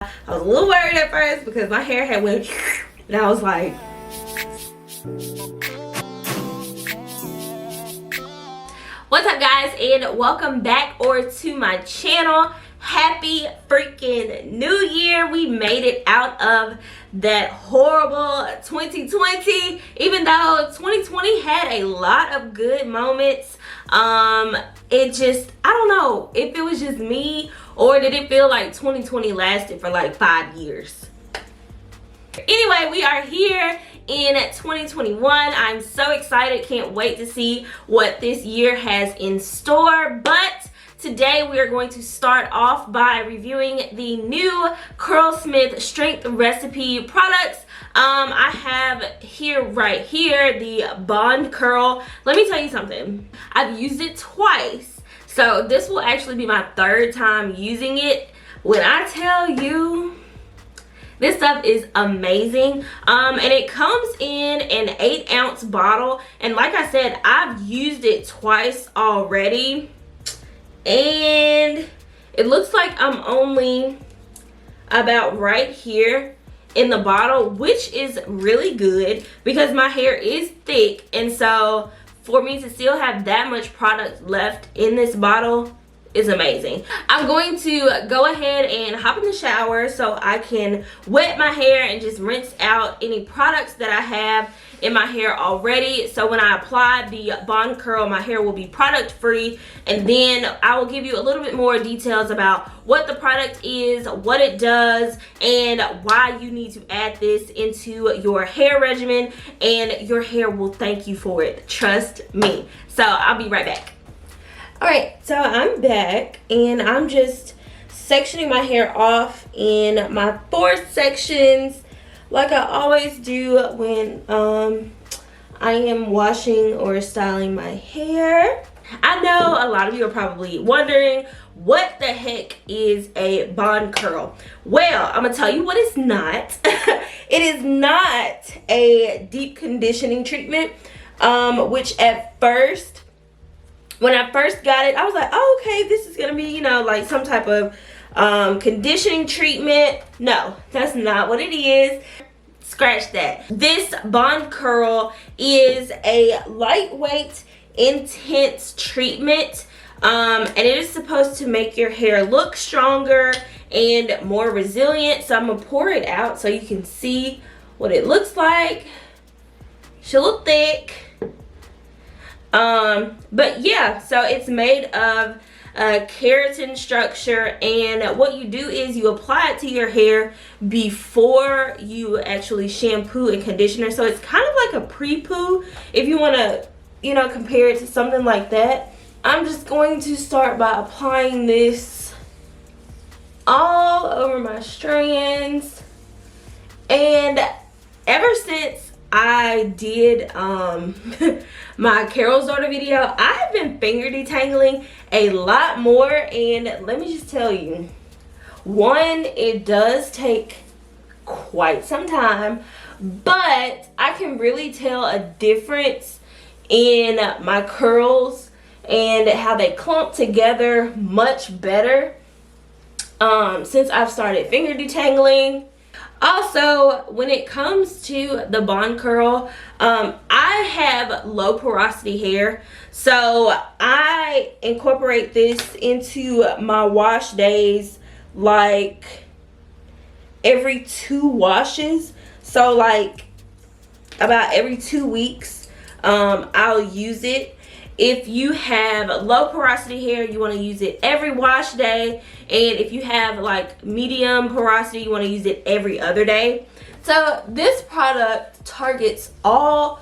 I was a little worried at first because my hair had went and I was like, what's up guys, and welcome back to my channel. Happy freaking new year. We made it out of that horrible 2020, even though 2020 had a lot of good moments. It just, I don't know if it was just me or did it feel like 2020 lasted for like 5 years. Anyway, we are here in 2021. I'm so excited, can't wait to see what this year has in store. But today we are going to start off by reviewing the new Curlsmith strength recipe products. I have here, right here, the Bond Curl. Let me tell you something. I've used it twice, so this will actually be my third time using it. When I tell you, this stuff is amazing. And it comes in an 8-ounce bottle, and like I said, I've used it twice already, and it looks like I'm only about right here in the bottle, which is really good because my hair is thick, and so for me to still have that much product left in this bottle is amazing. I'm going to go ahead and hop in the shower so I can wet my hair and just rinse out any products that I have in my hair already. So when I apply the Bond Curl, my hair will be product free, and then I will give you a little bit more details about what the product is, what it does, and why you need to add this into your hair regimen, and your hair will thank you for it. Trust me. So I'll be right back. Alright, so I'm back and I'm just sectioning my hair off in my 4 sections like I always do when I am washing or styling my hair. I know a lot of you are probably wondering, what the heck is a Bond Curl? Well, I'm gonna tell you what it's not. It is not a deep conditioning treatment, which at first, when I first got it, I was like, oh, okay, this is gonna be, you know, like some type of conditioning treatment. No, that's not what it is. Scratch that. This Bond Curl is a lightweight, intense treatment, and it is supposed to make your hair look stronger and more resilient. So I'm gonna pour it out so you can see what it looks like. Should look thick. But yeah, so it's made of keratin structure, and what you do is you apply it to your hair before you actually shampoo and conditioner. So it's kind of like a pre-poo, if you want to, you know, compare it to something like that. I'm just going to start by applying this all over my strands, and ever since I did my Carol's Daughter video, I've been finger detangling a lot more, and let me just tell you, one, it does take quite some time, but I can really tell a difference in my curls and how they clump together much better since I've started finger detangling. Also, when it comes to the Bond Curl, I have low porosity hair, so I incorporate this into my wash days like every 2 washes. So like about every 2 weeks, I'll use it. If you have low porosity hair, you want to use it every wash day. And if you have like medium porosity, you want to use it every other day. So this product targets all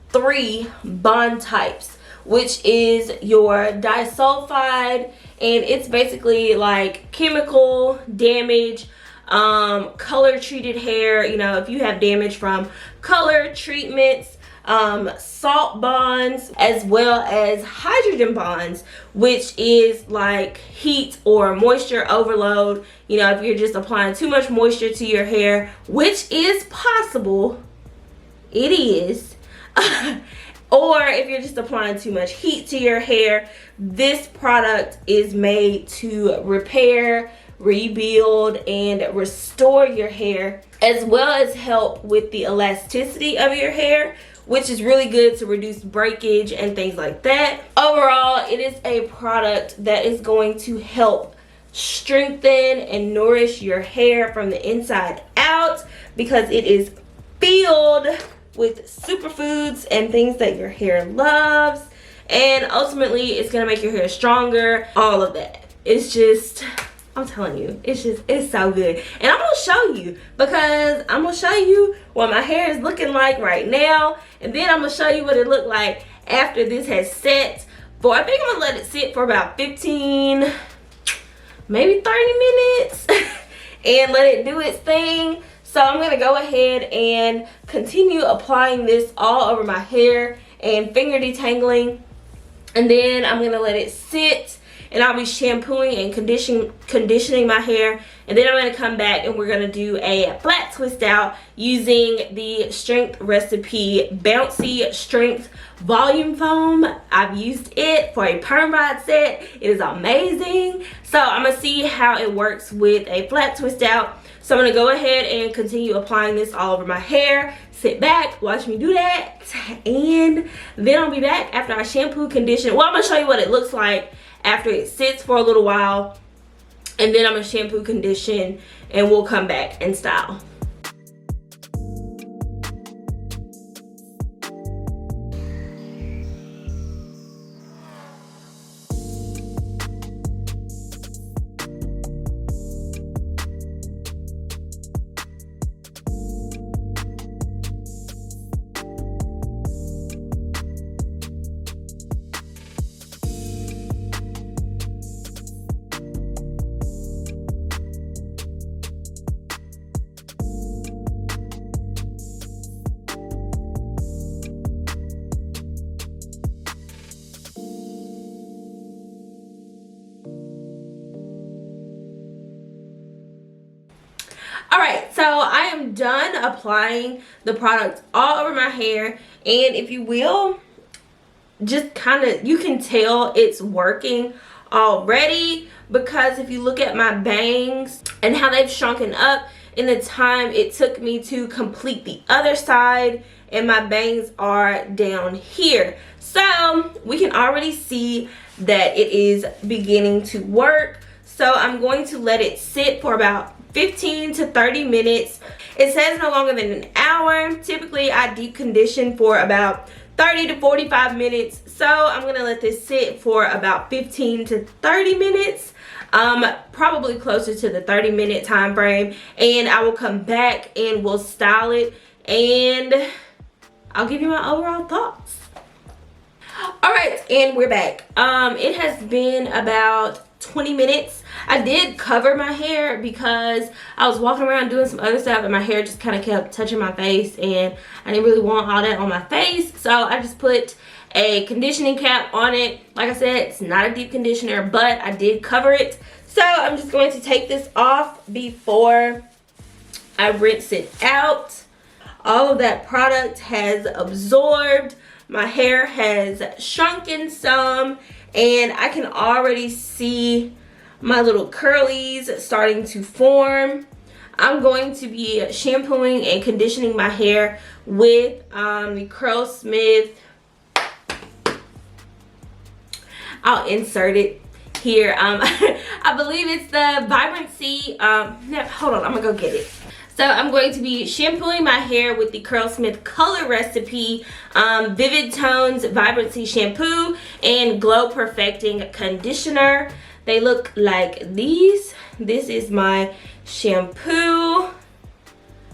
3 bond types, which is your disulfide, and it's basically like chemical damage, color treated hair. You know, if you have damage from color treatments, salt bonds, as well as hydrogen bonds, which is like heat or moisture overload. You know, if you're just applying too much moisture to your hair, which is possible, it is, or if you're just applying too much heat to your hair, this product is made to repair, rebuild and restore your hair, as well as help with the elasticity of your hair, which is really good to reduce breakage and things like that. Overall, it is a product that is going to help strengthen and nourish your hair from the inside out, because it is filled with superfoods and things that your hair loves, and ultimately it's gonna make your hair stronger. All of that. It's just, I'm telling you, it's so good. And I'm gonna show you, because I'm gonna show you what my hair is looking like right now, and then I'm gonna show you what it looked like after this has set for, I think I'm gonna let it sit for about 15, maybe 30 minutes and let it do its thing. So I'm gonna go ahead and continue applying this all over my hair and finger detangling, and then I'm gonna let it sit, and I'll be shampooing and conditioning my hair, and then I'm going to come back and we're going to do a flat twist out using the Strength Recipe Bouncy Strength Volume Foam. I've used it for a perm rod set. It is amazing. So I'm going to see how it works with a flat twist out. So I'm going to go ahead and continue applying this all over my hair. Sit back, watch me do that, and then I'll be back after I shampoo, condition. Well, I'm going to show you what it looks like after it sits for a little while, and then I'm gonna shampoo, condition, and we'll come back and style. Alright, so I am done applying the product all over my hair, and if you will, just kind of, you can tell it's working already, because if you look at my bangs and how they've shrunken up in the time it took me to complete the other side, and my bangs are down here. So we can already see that it is beginning to work. So I'm going to let it sit for about 15 to 30 minutes. It says no longer than an hour. Typically I deep condition for about 30 to 45 minutes. So I'm gonna let this sit for about 15 to 30 minutes. Probably closer to the 30-minute time frame, and I will come back and we'll style it, and I'll give you my overall thoughts. All right, and we're back. It has been about 20 minutes. I did cover my hair because I was walking around doing some other stuff, and my hair just kind of kept touching my face, and I didn't really want all that on my face, so I just put a conditioning cap on it. Like I said, it's not a deep conditioner, but I did cover it. So I'm just going to take this off before I rinse it out. All of that product has absorbed. My hair has shrunken some, and I can already see my little curlies starting to form. I'm going to be shampooing and conditioning my hair with the Curlsmith. I'll insert it here. I believe it's the Vibrancy. Hold on, I'm gonna go get it. So I'm going to be shampooing my hair with the Curlsmith Color Recipe Vivid Tones Vibrancy Shampoo and Glow Perfecting Conditioner. They look like these. This is my shampoo.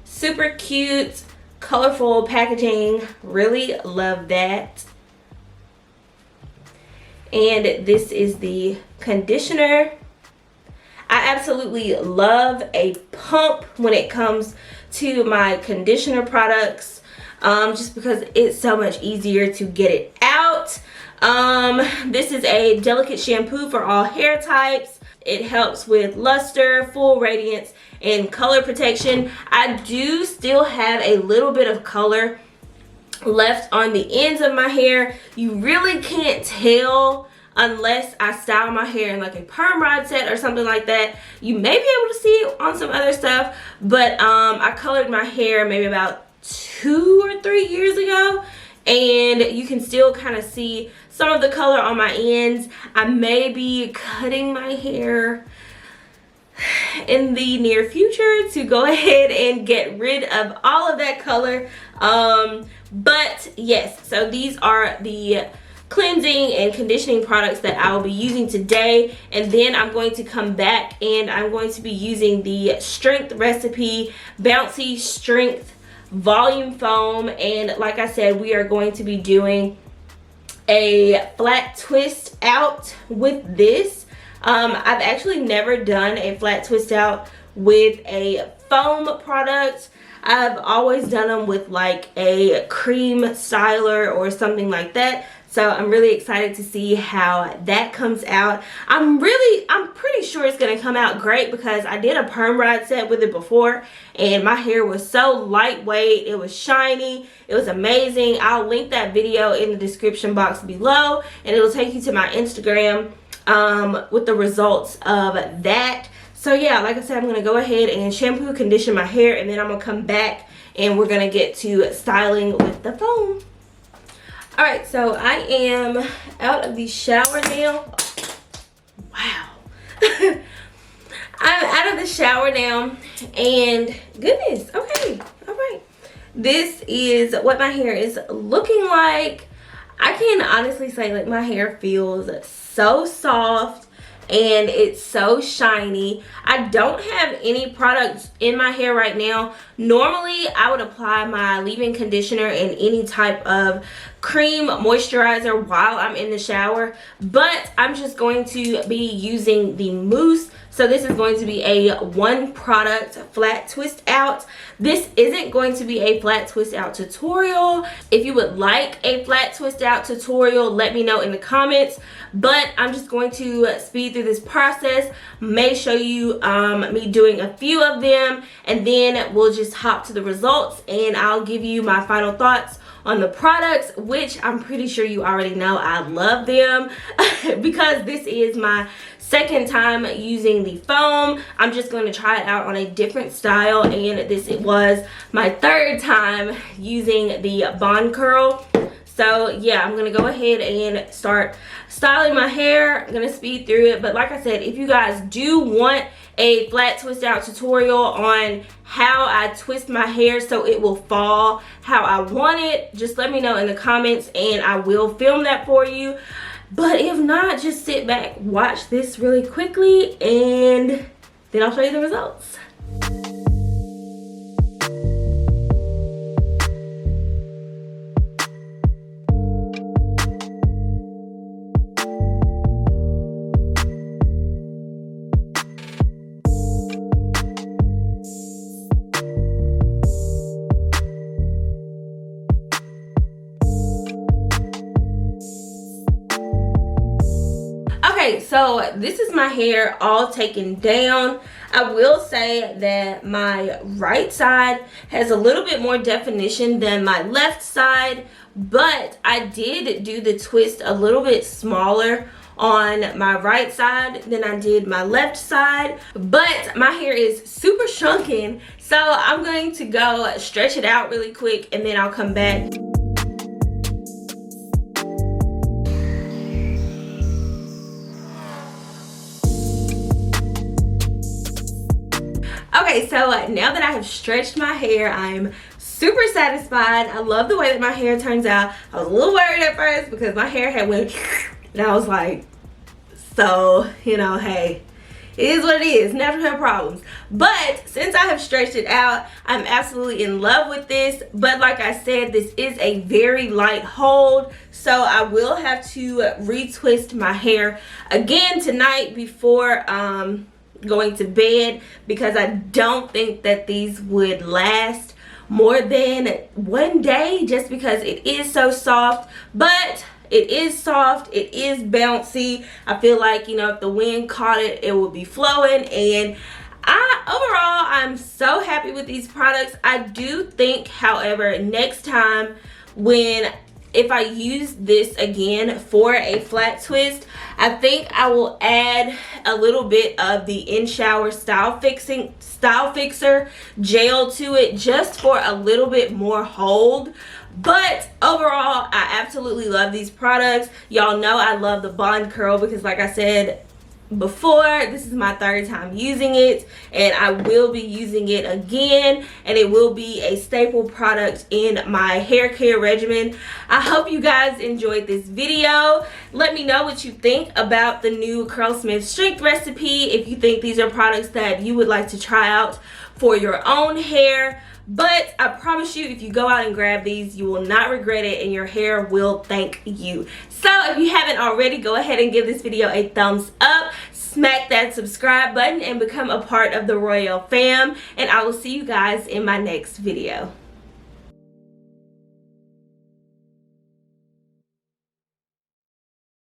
Super cute, colorful packaging. Really love that. And this is the conditioner. I absolutely love a pump when it comes to my conditioner products, just because it's so much easier to get it out. This is a delicate shampoo for all hair types. It helps with luster, full radiance, and color protection. I do still have a little bit of color left on the ends of my hair. You really can't tell unless I style my hair in like a perm rod set or something like that. You may be able to see it on some other stuff, but I colored my hair maybe about 2 or 3 years ago, and you can still kind of see some of the color on my ends. I may be cutting my hair in the near future to go ahead and get rid of all of that color, but yes, so these are the cleansing and conditioning products that I will be using today, and then I'm going to come back and I'm going to be using the Strength Recipe Bouncy Strength Volume Foam. And like I said, we are going to be doing a flat twist out with this. I've actually never done a flat twist out with a foam product. I've always done them with like a cream styler or something like that. So I'm really excited to see how that comes out. I'm pretty sure it's gonna come out great because I did a perm rod set with it before and my hair was so lightweight. It was shiny. It was amazing. I'll link that video in the description box below, and it'll take you to my Instagram with the results of that. So yeah, like I said, I'm gonna go ahead and shampoo, condition my hair, and then I'm gonna come back and we're gonna get to styling with the foam. All right, so I am out of the shower now. Wow. I'm out of the shower now, and goodness, okay, all right. This is what my hair is looking like. I can honestly say, like, my hair feels so soft and it's so shiny. I don't have any products in my hair right now. Normally I would apply my leave-in conditioner and any type of cream moisturizer while I'm in the shower, but I'm just going to be using the mousse. So this is going to be a one product flat twist out. This isn't going to be a flat twist out tutorial. If you would like a flat twist out tutorial, let me know in the comments, but I'm just going to speed through this process, may show you me doing a few of them, and then we'll just hop to the results and I'll give you my final thoughts on the products, which I'm pretty sure you already know I love them because this is my second time using the foam. I'm just going to try it out on a different style, and this was my third time using the Bond Curl. So yeah, I'm gonna go ahead and start styling my hair. I'm gonna speed through it, but like I said, if you guys do want a flat twist out tutorial on how I twist my hair so it will fall how I want it, just let me know in the comments and I will film that for you. But if not, just sit back, watch this really quickly, and then I'll show you the results. Okay, so this is my hair all taken down. I will say that my right side has a little bit more definition than my left side, but I did do the twist a little bit smaller on my right side than I did my left side, but my hair is super shrunken, so I'm going to go stretch it out really quick and then I'll come back. Okay, so now that I have stretched my hair, I'm super satisfied. I love the way that my hair turns out. I was a little worried at first because my hair had went and I was like, so, you know, hey, it is what it is, natural hair problems. But since I have stretched it out, I'm absolutely in love with this. But like I said, this is a very light hold, so I will have to retwist my hair again tonight before going to bed, because I don't think that these would last more than one day, just because it is so soft. But it is soft, it is bouncy. I feel like, you know, if the wind caught it, it would be flowing. And overall, I'm so happy with these products. I do think, however, next time when if I use this again for a flat twist, I think I will add a little bit of the In Shower Style Fixer gel to it, just for a little bit more hold. But overall, I absolutely love these products. Y'all know I love the Bond Curl because, like I said before, this is my 3rd time using it, and I will be using it again, and it will be a staple product in my hair care regimen. I hope you guys enjoyed this video. Let me know what you think about the new Curlsmith strength recipe, if you think these are products that you would like to try out for your own hair. But I promise you, if you go out and grab these, you will not regret it, and your hair will thank you. So if you haven't already, go ahead and give this video a thumbs up, smack that subscribe button, and become a part of the Royelle Fam. And I will see you guys in my next video.